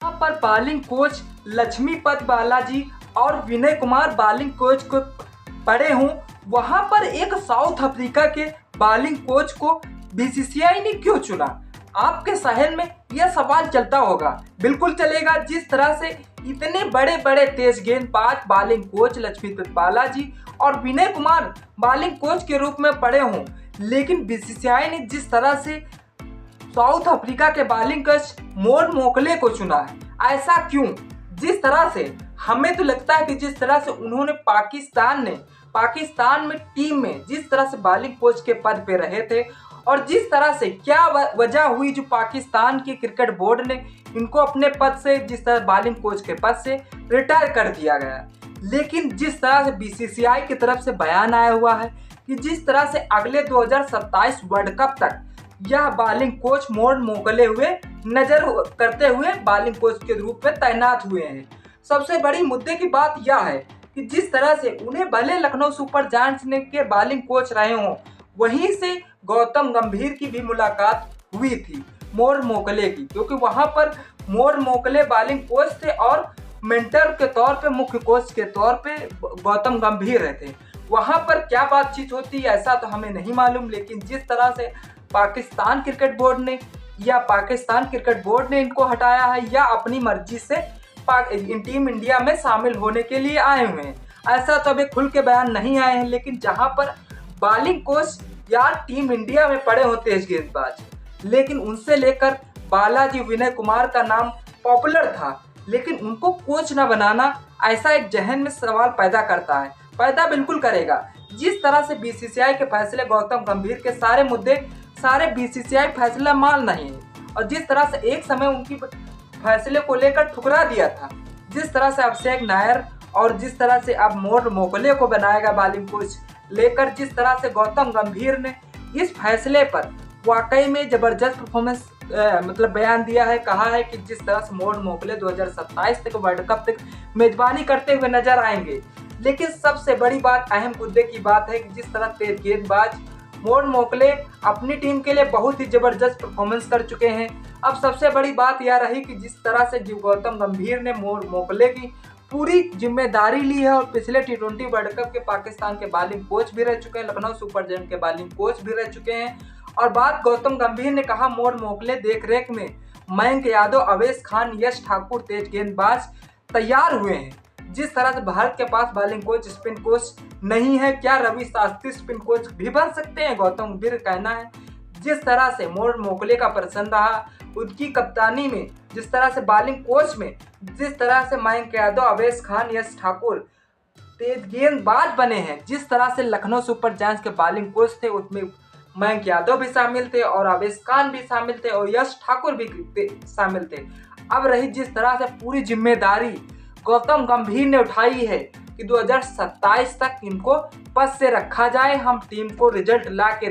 यहाँ पर bowling coach Lakshmipat Balaji और विनय कुमार बॉलिंग कोच को पड़े हूँ, वहाँ पर एक साउथ अफ्रीका के बॉलिंग कोच को बीसीसीआई ने क्यों चुना? आपके जहन में यह सवाल चलता होगा। बिल्कुल चलेगा। जिस तरह से इतने बड़े बड़े तेज गेंदबाज बॉलिंग कोच लक्ष्मीपत बालाजी और विनय कुमार बॉलिंग कोच के रूप में पड़े हों, लेकिन बीसीसीआई ने जिस तरह से साउथ अफ्रीका के बॉलिंग कोच मोर मोकले को चुना है, ऐसा क्यों? जिस तरह से हमें तो लगता है कि जिस तरह से उन्होंने पाकिस्तान में टीम में जिस तरह से बॉलिंग कोच के पद पे रहे थे और जिस तरह से क्या वजह हुई जो पाकिस्तान के क्रिकेट बोर्ड ने इनको अपने पद से जिस तरह बॉलिंग कोच के पद से रिटायर कर दिया गया। लेकिन जिस तरह से बीसीसीआई की तरफ से बयान आया हुआ है कि जिस तरह से अगले 2027 वर्ल्ड कप तक यह बॉलिंग कोच मोर मोकले हुए नजर करते हुए बॉलिंग कोच के रूप में तैनात हुए हैं। सबसे बड़ी मुद्दे की बात यह है कि जिस तरह से उन्हें भले लखनऊ सुपर जायंट्स ने के बॉलिंग कोच रहे हों, वहीं से गौतम गंभीर की भी मुलाकात हुई थी मोर मोकले की, क्योंकि वहां पर मोर मोकले बॉलिंग कोच थे और मेंटर के तौर पे, मुख्य कोच के तौर पे गौतम गंभीर रहते। वहां पर क्या बातचीत होती है ऐसा तो हमें नहीं मालूम, लेकिन जिस तरह से पाकिस्तान क्रिकेट बोर्ड ने इनको हटाया है या अपनी मर्जी से टीम इंडिया में शामिल होने के लिए आए हुए हैं, ऐसा तो अभी खुल के बयान नहीं आए हैं। लेकिन जहां पर बॉलिंग कोच यार टीम इंडिया में पड़े हो तेज गेंदबाज, लेकिन उनसे लेकर बालाजी विनय कुमार का नाम पॉपुलर था, लेकिन उनको कोच न बनाना ऐसा एक जहन में सवाल पैदा करता है। पैदा बिल्कुल करेगा। जिस तरह से बीसीसीआई के फैसले, गौतम गंभीर के सारे मुद्दे सारे बीसीसीआई फैसला मान नहीं है, और जिस तरह से एक समय उनकी फैसले को लेकर ठुकरा दिया था, जिस तरह से अभिषेक नायर और जिस तरह से अब मोर मोकले को बनाएगा बॉलिंग कोच लेकर, जिस तरह से गौतम गंभीर ने इस फैसले पर वाकई में जबरदस्त परफॉर्मेंस बयान दिया है। कहा है कि जिस तरह से मोर मोकले 2027 तक वर्ल्ड कप तक मेजबानी करते हुए नजर आएंगे। लेकिन सबसे बड़ी बात, अहम मुद्दे की बात है कि जिस तरह तेज गेंदबाज मोर मोकले अपनी टीम के लिए बहुत ही जबरदस्त परफॉर्मेंस कर चुके हैं। अब सबसे बड़ी बात यह रही कि जिस तरह से गौतम गंभीर ने मोर मोकले की पूरी जिम्मेदारी ली है और पिछले T20 वर्ल्ड कप के पाकिस्तान के बॉलिंग कोच भी रह चुके हैं, लखनऊ सुपर जायंट्स के बॉलिंग कोच भी रह चुके हैं। और बात गौतम गंभीर ने कहा, मोर मोकले देखरेख में मयंक यादव, अवेश खान, यश ठाकुर तेज गेंदबाज तैयार हुए हैं। जिस तरह से भारत के पास बॉलिंग कोच, स्पिन कोच नहीं है, क्या रवि शास्त्री स्पिन कोच भी बन सकते हैं? गौतम गंभीर कहना है। जिस तरह से मोर मोकले का प्रदर्शन रहा उनकी कप्तानी में, जिस तरह से बॉलिंग कोच में जिस तरह से मयंक यादव, अवेश खान, यश ठाकुर तेज गेंदबाज बने हैं, जिस तरह से लखनऊ सुपर जायंट्स के बॉलिंग कोच थे उसमें मयंक यादव भी शामिल थे और अवेश खान भी शामिल थे और यश ठाकुर भी शामिल थे। अब रही जिस तरह से पूरी जिम्मेदारी गौतम गंभीर ने उठाई है कि 2027 तक इनको पद से रखा जाए, हम टीम को रिजल्ट ला के